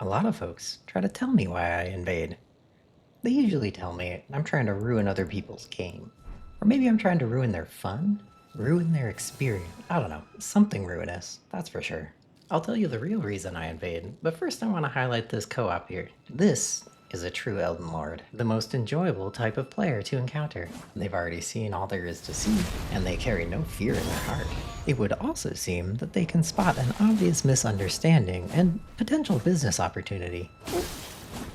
A lot of folks try to tell me why I invade. They usually tell me I'm trying to ruin other people's game. Or maybe I'm trying to ruin their fun? Ruin their experience. I don't know, something ruinous, that's for sure. I'll tell you the real reason I invade, but first I want to highlight this co-op here. This is a true Elden Lord, the most enjoyable type of player to encounter. They've already seen all there is to see, and they carry no fear in their heart. It would also seem that they can spot an obvious misunderstanding and potential business opportunity.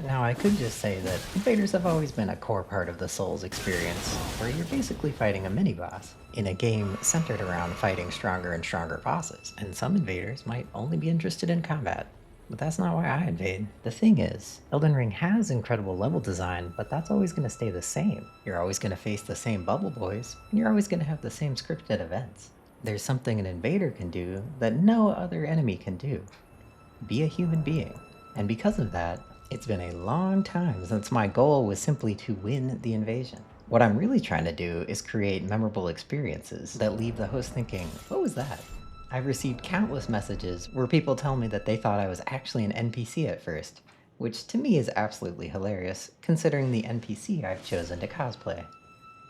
Now, I could just say that invaders have always been a core part of the Souls experience, where you're basically fighting a mini-boss in a game centered around fighting stronger and stronger bosses, and some invaders might only be interested in combat. But that's not why I invade. The thing is, Elden Ring has incredible level design, but that's always going to stay the same. You're always going to face the same bubble boys, and you're always going to have the same scripted events. There's something an invader can do that no other enemy can do. Be a human being. And because of that, it's been a long time since my goal was simply to win the invasion. What I'm really trying to do is create memorable experiences that leave the host thinking, what was that? I've received countless messages where people tell me that they thought I was actually an NPC at first, which to me is absolutely hilarious, considering the NPC I've chosen to cosplay.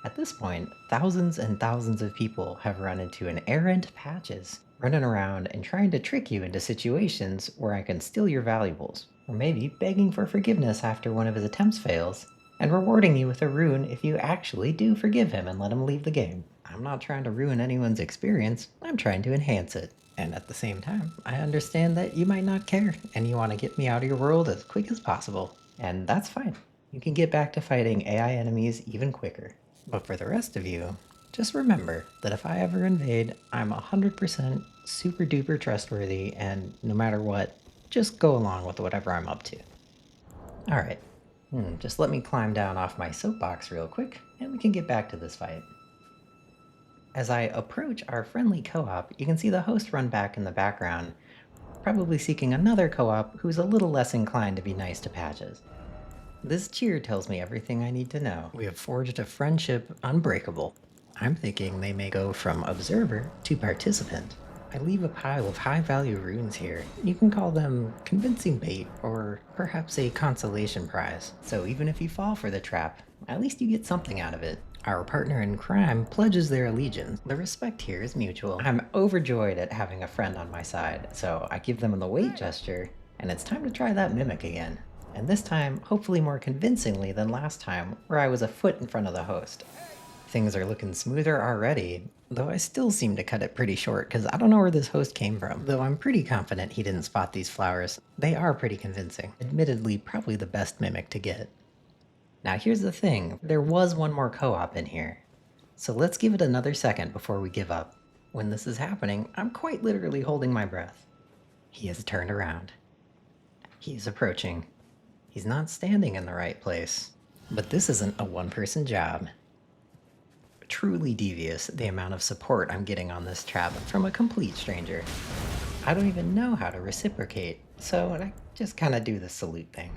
At this point, thousands and thousands of people have run into an errant Patches, running around and trying to trick you into situations where I can steal your valuables, or maybe begging for forgiveness after one of his attempts fails, and rewarding you with a rune if you actually do forgive him and let him leave the game. I'm not trying to ruin anyone's experience, I'm trying to enhance it. And at the same time, I understand that you might not care, and you want to get me out of your world as quick as possible. And that's fine. You can get back to fighting AI enemies even quicker. But for the rest of you, just remember that if I ever invade, I'm 100% super duper trustworthy, and no matter what, just go along with whatever I'm up to. Alright, just let me climb down off my soapbox real quick, and we can get back to this fight. As I approach our friendly co-op, you can see the host run back in the background, probably seeking another co-op who's a little less inclined to be nice to Patches. This cheer tells me everything I need to know. We have forged a friendship unbreakable. I'm thinking they may go from observer to participant. I leave a pile of high-value runes here. You can call them convincing bait, or perhaps a consolation prize. So even if you fall for the trap, at least you get something out of it. Our partner in crime pledges their allegiance. The respect here is mutual. I'm overjoyed at having a friend on my side, so I give them the wait gesture, and it's time to try that mimic again. And this time, hopefully more convincingly than last time, where I was a foot in front of the host. Things are looking smoother already, though I still seem to cut it pretty short because I don't know where this host came from, though I'm pretty confident he didn't spot these flowers. They are pretty convincing. Admittedly, probably the best mimic to get. Now here's the thing, there was one more co-op in here. So let's give it another second before we give up. When this is happening, I'm quite literally holding my breath. He has turned around. He is approaching. He's not standing in the right place. But this isn't a one-person job. Truly devious, the amount of support I'm getting on this trap from a complete stranger. I don't even know how to reciprocate, so I just kinda do the salute thing.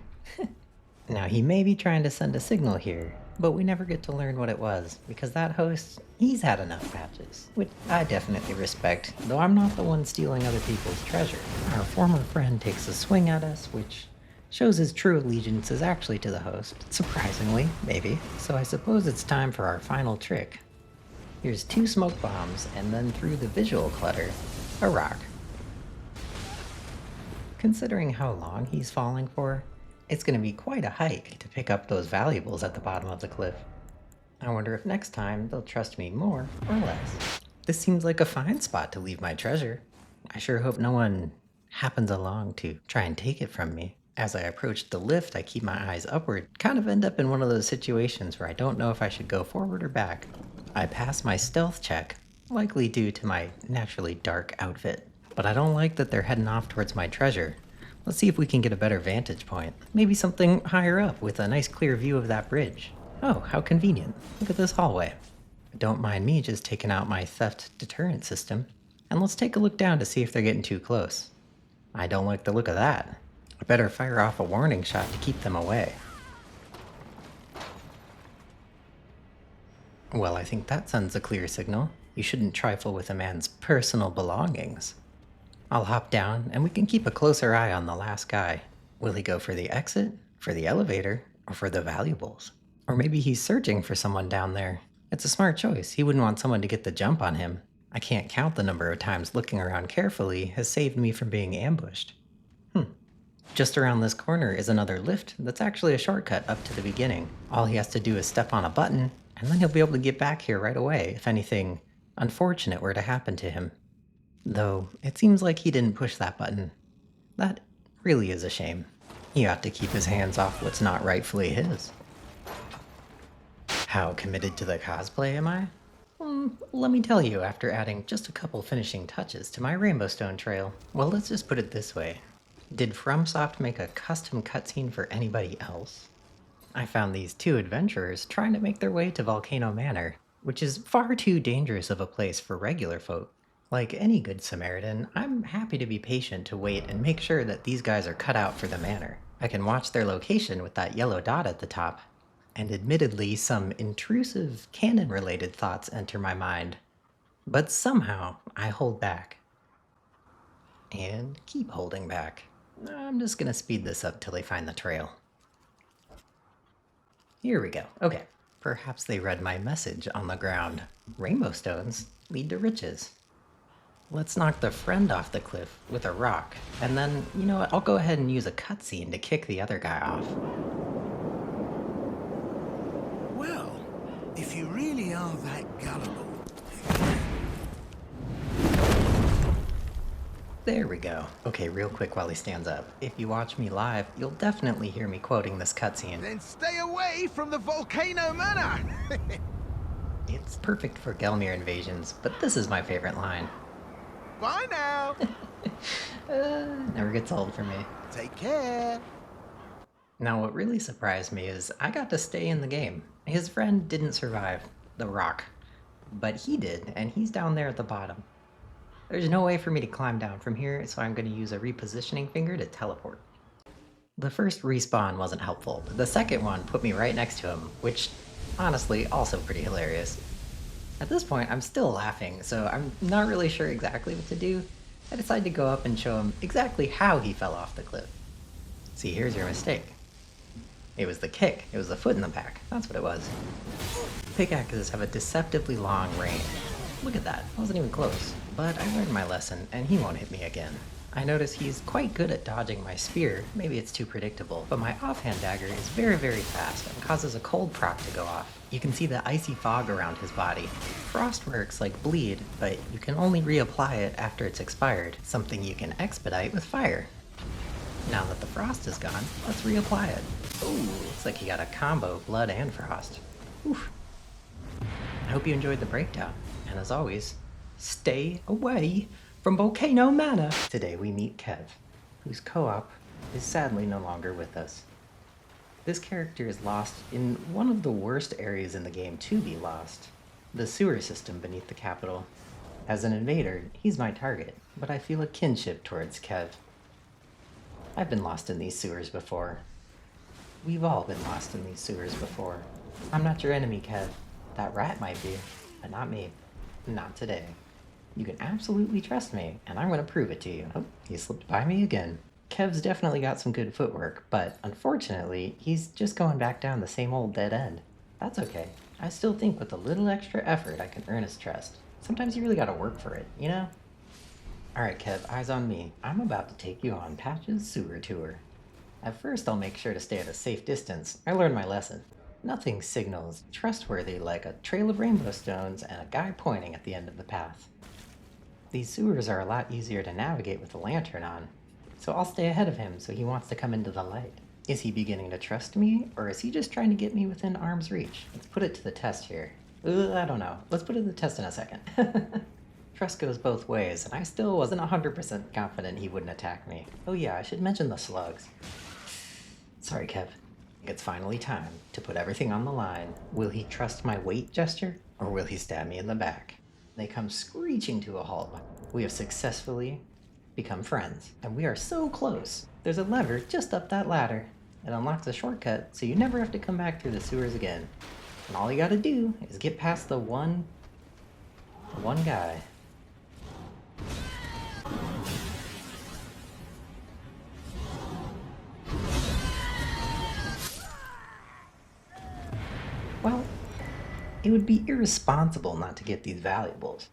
Now he may be trying to send a signal here, but we never get to learn what it was, because that host, he's had enough Patches, which I definitely respect, though I'm not the one stealing other people's treasure. Our former friend takes a swing at us, which shows his true allegiance is actually to the host, surprisingly, maybe. So I suppose it's time for our final trick. Here's 2 smoke bombs, and then through the visual clutter, a rock. Considering how long he's falling for, it's going to be quite a hike to pick up those valuables at the bottom of the cliff. I wonder if next time they'll trust me more or less. This seems like a fine spot to leave my treasure. I sure hope no one happens along to try and take it from me. As I approach the lift, I keep my eyes upward, kind of end up in one of those situations where I don't know if I should go forward or back. I pass my stealth check, likely due to my naturally dark outfit. But I don't like that they're heading off towards my treasure. Let's see if we can get a better vantage point. Maybe something higher up with a nice clear view of that bridge. Oh, how convenient. Look at this hallway. Don't mind me just taking out my theft deterrent system. And let's take a look down to see if they're getting too close. I don't like the look of that. I better fire off a warning shot to keep them away. Well, I think that sends a clear signal. You shouldn't trifle with a man's personal belongings. I'll hop down, and we can keep a closer eye on the last guy. Will he go for the exit, for the elevator, or for the valuables? Or maybe he's searching for someone down there. It's a smart choice. He wouldn't want someone to get the jump on him. I can't count the number of times looking around carefully has saved me from being ambushed. Just around this corner is another lift that's actually a shortcut up to the beginning. All he has to do is step on a button, and then he'll be able to get back here right away if anything unfortunate were to happen to him. Though, it seems like he didn't push that button. That really is a shame. He ought to keep his hands off what's not rightfully his. How committed to the cosplay am I? Let me tell you after adding just a couple finishing touches to my Rainbow Stone trail. Well, let's just put it this way. Did FromSoft make a custom cutscene for anybody else? I found these two adventurers trying to make their way to Volcano Manor, which is far too dangerous of a place for regular folk. Like any good Samaritan, I'm happy to be patient to wait and make sure that these guys are cut out for the manor. I can watch their location with that yellow dot at the top, and admittedly some intrusive canon-related thoughts enter my mind. But somehow, I hold back. And keep holding back. I'm just gonna speed this up till they find the trail. Here we go. Okay. Perhaps they read my message on the ground. Rainbow stones lead to riches. Let's knock the friend off the cliff with a rock, and then, you know what, I'll go ahead and use a cutscene to kick the other guy off. Well, if you really are that gullible... There we go. Okay, real quick while he stands up. If you watch me live, you'll definitely hear me quoting this cutscene. Then stay away from the Volcano Manor! It's perfect for Gelmir invasions, but this is my favorite line. Bye now! Never gets old for me. Take care! Now what really surprised me is I got to stay in the game. His friend didn't survive the rock, but he did, and he's down there at the bottom. There's no way for me to climb down from here, so I'm going to use a repositioning finger to teleport. The first respawn wasn't helpful, but the second one put me right next to him, which, honestly, also pretty hilarious. At this point, I'm still laughing, so I'm not really sure exactly what to do. I decided to go up and show him exactly how he fell off the cliff. See, here's your mistake. It was the kick. It was the foot in the back. That's what it was. Pickaxes have a deceptively long range. Look at that. I wasn't even close. But I learned my lesson, and he won't hit me again. I notice he's quite good at dodging my spear. Maybe it's too predictable, but my offhand dagger is very, very fast and causes a cold proc to go off. You can see the icy fog around his body. Frost works like bleed, but you can only reapply it after it's expired, something you can expedite with fire. Now that the frost is gone, let's reapply it. Ooh, looks like he got a combo of blood and frost. Oof. I hope you enjoyed the breakdown, and as always, stay away from Volcano Manor! Today we meet Kevv, whose co-op is sadly no longer with us. This character is lost in one of the worst areas in the game to be lost, the sewer system beneath the capital. As an invader, he's my target, but I feel a kinship towards Kevv. I've been lost in these sewers before. We've all been lost in these sewers before. I'm not your enemy, Kevv. That rat might be, but not me. Not today. You can absolutely trust me, and I'm going to prove it to you. Oh, he slipped by me again. Kev's definitely got some good footwork, but unfortunately, he's just going back down the same old dead end. That's okay. I still think with a little extra effort, I can earn his trust. Sometimes you really gotta work for it, you know? Alright, Kevv, eyes on me. I'm about to take you on Patch's sewer tour. At first, I'll make sure to stay at a safe distance. I learned my lesson. Nothing signals trustworthy like a trail of rainbow stones and a guy pointing at the end of the path. These sewers are a lot easier to navigate with a lantern on, so I'll stay ahead of him so he wants to come into the light. Is he beginning to trust me, or is he just trying to get me within arm's reach? Let's put it to the test here. I don't know. Let's put it to the test in a second. Trust goes both ways, and I still wasn't 100% confident he wouldn't attack me. Oh yeah, I should mention the slugs. Sorry, Kevv. It's finally time to put everything on the line. Will he trust my weight gesture, or will he stab me in the back? They come screeching to a halt. We have successfully become friends, and we are so close. There's a lever just up that ladder. It unlocks a shortcut, so you never have to come back through the sewers again. And all you gotta do is get past the one guy. It would be irresponsible not to get these valuables.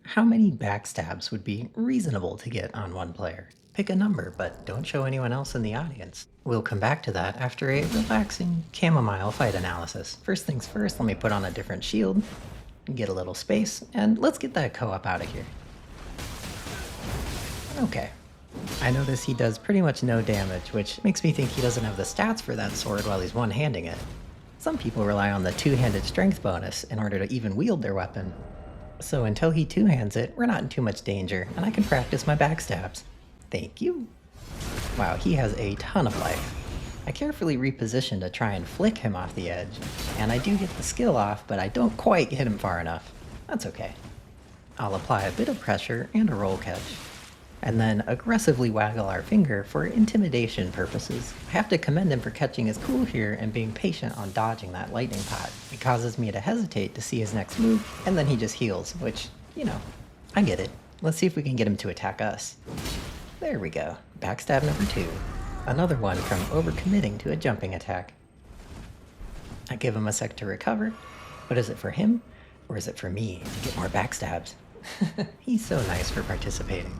How many backstabs would be reasonable to get on one player? Pick a number, but don't show anyone else in the audience. We'll come back to that after a relaxing chamomile fight analysis. First things first, let me put on a different shield, get a little space, and let's get that co-op out of here. Okay. I notice he does pretty much no damage, which makes me think he doesn't have the stats for that sword while he's one-handing it. Some people rely on the two-handed strength bonus in order to even wield their weapon. So until he two-hands it, we're not in too much danger, and I can practice my backstabs. Thank you. Wow, he has a ton of life. I carefully reposition to try and flick him off the edge, and I do get the skill off, but I don't quite hit him far enough. That's okay. I'll apply a bit of pressure and a roll catch, and then aggressively waggle our finger for intimidation purposes. I have to commend him for catching his cool here and being patient on dodging that lightning pot. It causes me to hesitate to see his next move, and then he just heals, which, you know, I get it. Let's see if we can get him to attack us. There we go. Backstab number 2. Another one from overcommitting to a jumping attack. I give him a sec to recover, but is it for him, or is it for me to get more backstabs? He's so nice for participating.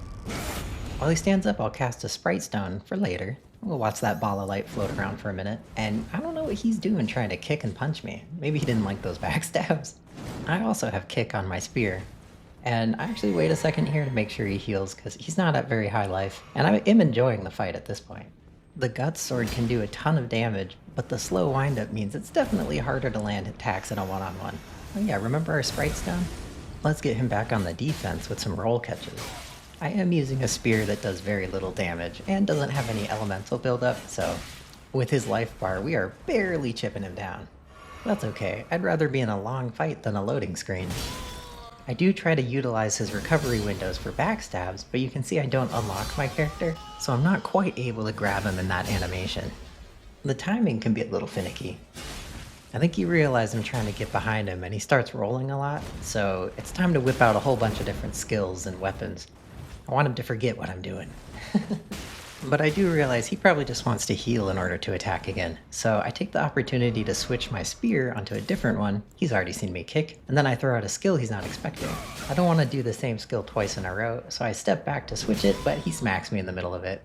While he stands up, I'll cast a Sprite Stone for later. We'll watch that ball of light float around for a minute, and I don't know what he's doing trying to kick and punch me. Maybe he didn't like those backstabs. I also have kick on my spear, and I actually wait a second here to make sure he heals because he's not at very high life, and I am enjoying the fight at this point. The Guts sword can do a ton of damage, but the slow windup means it's definitely harder to land attacks in a one-on-one. Oh yeah, remember our Sprite Stone? Let's get him back on the defense with some roll catches. I am using a spear that does very little damage and doesn't have any elemental buildup, so with his life bar, we are barely chipping him down. That's okay, I'd rather be in a long fight than a loading screen. I do try to utilize his recovery windows for backstabs, but you can see I don't unlock my character, so I'm not quite able to grab him in that animation. The timing can be a little finicky. I think he realized I'm trying to get behind him and he starts rolling a lot, so it's time to whip out a whole bunch of different skills and weapons. I want him to forget what I'm doing. But I do realize he probably just wants to heal in order to attack again, so I take the opportunity to switch my spear onto a different one. He's already seen me kick, and then I throw out a skill he's not expecting. I don't want to do the same skill twice in a row, so I step back to switch it, but he smacks me in the middle of it.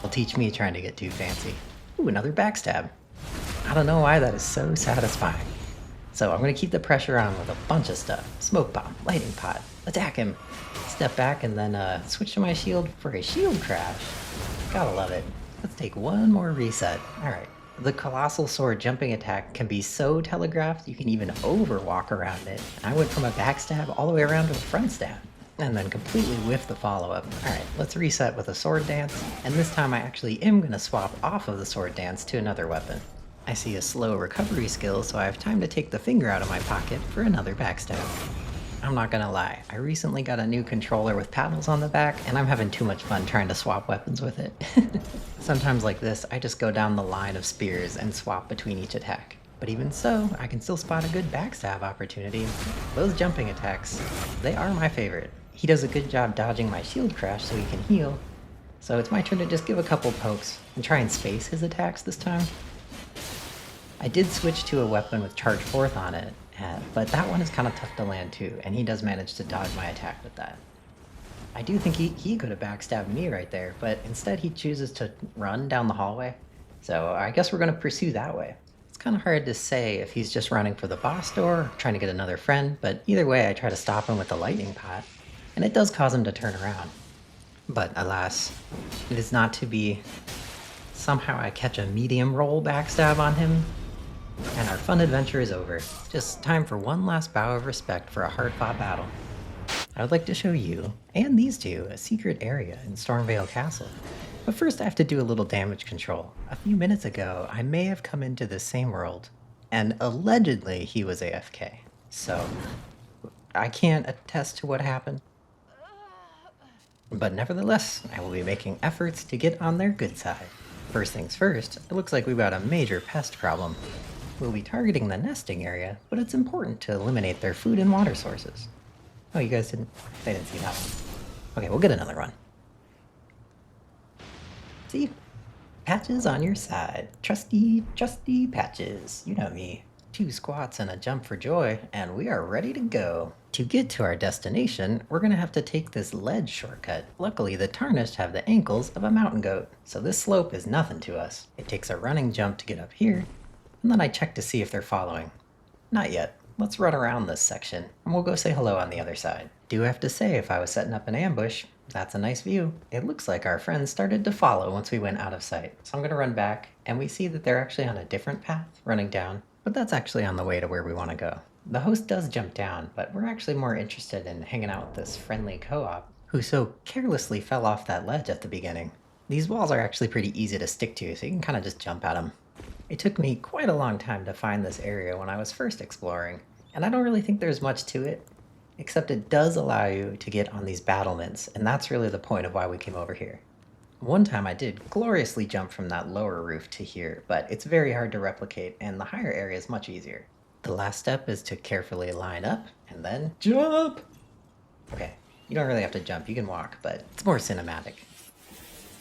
Will teach me trying to get too fancy. Ooh, another backstab. I don't know why that is so satisfying. So I'm going to keep the pressure on with a bunch of stuff. Smoke bomb, lightning pot, attack him. Step back and then switch to my shield for a shield crash. Gotta love it. Let's take one more reset. Alright. The Colossal Sword jumping attack can be so telegraphed you can even overwalk around it. I went from a backstab all the way around to a front stab. And then completely whiff the follow-up. Alright, let's reset with a sword dance. And this time I actually am going to swap off of the sword dance to another weapon. I see a slow recovery skill, so I have time to take the finger out of my pocket for another backstab. I'm not gonna lie, I recently got a new controller with paddles on the back, and I'm having too much fun trying to swap weapons with it. Sometimes like this, I just go down the line of spears and swap between each attack. But even so, I can still spot a good backstab opportunity. Those jumping attacks, they are my favorite. He does a good job dodging my shield crash so he can heal, so it's my turn to just give a couple pokes and try and space his attacks this time. I did switch to a weapon with charge 4th on it, but that one is kind of tough to land too, and he does manage to dodge my attack with that. I do think he could have backstabbed me right there, but instead he chooses to run down the hallway, so I guess we're going to pursue that way. It's kind of hard to say if he's just running for the boss door or trying to get another friend, but either way I try to stop him with the lightning pot, and it does cause him to turn around. But alas, it is not to be. Somehow I catch a medium roll backstab on him, and our fun adventure is over. Just time for one last bow of respect for a hard-fought battle. I would like to show you, and these two, a secret area in Stormvale Castle. But first I have to do a little damage control. A few minutes ago, I may have come into this same world, and allegedly he was AFK. So, I can't attest to what happened. But nevertheless, I will be making efforts to get on their good side. First things first, it looks like we've got a major pest problem. We'll be targeting the nesting area, but it's important to eliminate their food and water sources. Oh, you guys didn't see that one. Okay, we'll get another one. See? Patches on your side. Trusty Patches. You know me. 2 squats and a jump for joy, and we are ready to go. To get to our destination, we're gonna have to take this ledge shortcut. Luckily, the Tarnished have the ankles of a mountain goat, so this slope is nothing to us. It takes a running jump to get up here, and then I check to see if they're following. Not yet. Let's run around this section, and we'll go say hello on the other side. Do have to say, if I was setting up an ambush, that's a nice view. It looks like our friends started to follow once we went out of sight. So I'm gonna run back, and we see that they're actually on a different path, running down, but that's actually on the way to where we wanna go. The host does jump down, but we're actually more interested in hanging out with this friendly co-op who so carelessly fell off that ledge at the beginning. These walls are actually pretty easy to stick to, so you can kind of just jump at them. It took me quite a long time to find this area when I was first exploring, and I don't really think there's much to it, except it does allow you to get on these battlements, and that's really the point of why we came over here. One time I did gloriously jump from that lower roof to here, but it's very hard to replicate, and the higher area is much easier. The last step is to carefully line up, and then jump! Okay, you don't really have to jump, you can walk, but it's more cinematic.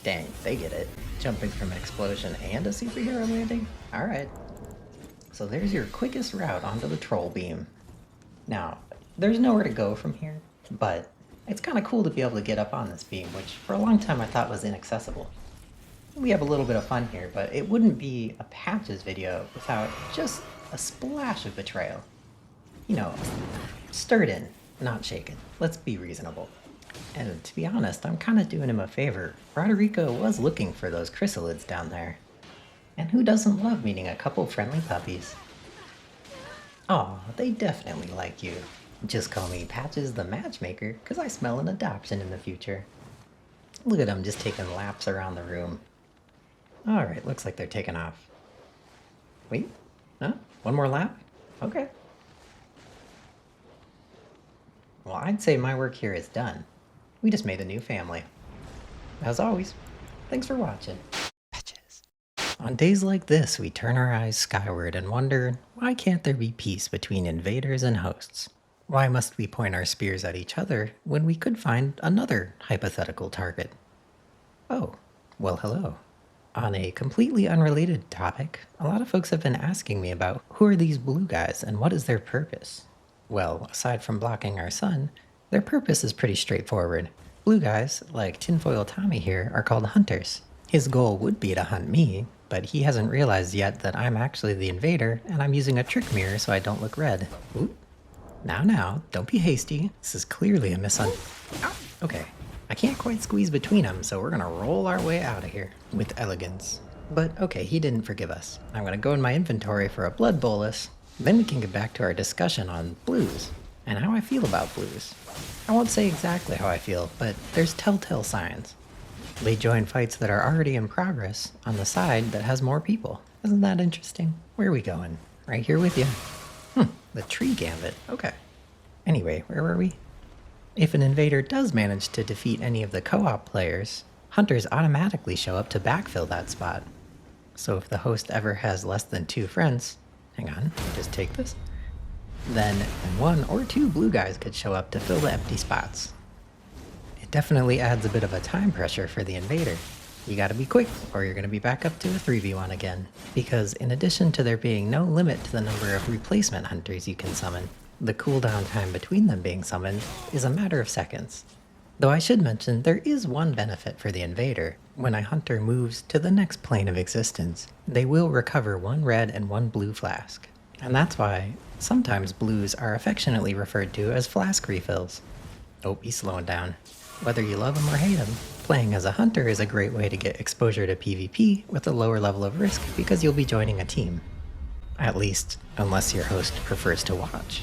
Dang, they get it. Jumping from an explosion and a superhero landing? Alright. So there's your quickest route onto the troll beam. Now, there's nowhere to go from here, but it's kind of cool to be able to get up on this beam, which for a long time I thought was inaccessible. We have a little bit of fun here, but it wouldn't be a Patches video without just a splash of betrayal. You know, stirred in, not shaken. Let's be reasonable. And to be honest, I'm kind of doing him a favor. Roderico was looking for those chrysalids down there. And who doesn't love meeting a couple friendly puppies? Aw, they definitely like you. Just call me Patches the Matchmaker, because I smell an adoption in the future. Look at them just taking laps around the room. Alright, looks like they're taking off. Wait, huh? One more lap? Okay. Well, I'd say my work here is done. We just made a new family. As always, thanks for watching. Patches. On days like this, we turn our eyes skyward and wonder, why can't there be peace between invaders and hosts? Why must we point our spears at each other when we could find another hypothetical target? Oh, well hello. On a completely unrelated topic, a lot of folks have been asking me about who are these blue guys and what is their purpose? Well, aside from blocking our sun, their purpose is pretty straightforward. Blue guys, like Tinfoil Tommy here, are called hunters. His goal would be to hunt me, but he hasn't realized yet that I'm actually the invader, and I'm using a trick mirror so I don't look red. Oop. Now, don't be hasty. This is clearly a Okay, I can't quite squeeze between them, so we're gonna roll our way out of here with elegance. But okay, he didn't forgive us. I'm gonna go in my inventory for a blood bolus, then we can get back to our discussion on blues and how I feel about blues. I won't say exactly how I feel, but there's telltale signs. They join fights that are already in progress on the side that has more people. Isn't that interesting? Where are we going? Right here with you. The tree gambit. Okay. Anyway, where were we? If an invader does manage to defeat any of the co-op players, hunters automatically show up to backfill that spot. So if the host ever has less than 2 friends, hang on, just take this, then 1 or 2 blue guys could show up to fill the empty spots. It definitely adds a bit of a time pressure for the invader. You gotta be quick, or you're gonna be back up to a 3v1 again. Because in addition to there being no limit to the number of replacement hunters you can summon, the cooldown time between them being summoned is a matter of seconds. Though I should mention, there is one benefit for the invader. When a hunter moves to the next plane of existence, they will recover 1 red and 1 blue flask. And that's why sometimes blues are affectionately referred to as flask refills. Oh, he's slowing down. Whether you love him or hate him, playing as a hunter is a great way to get exposure to PvP with a lower level of risk because you'll be joining a team. At least, unless your host prefers to watch.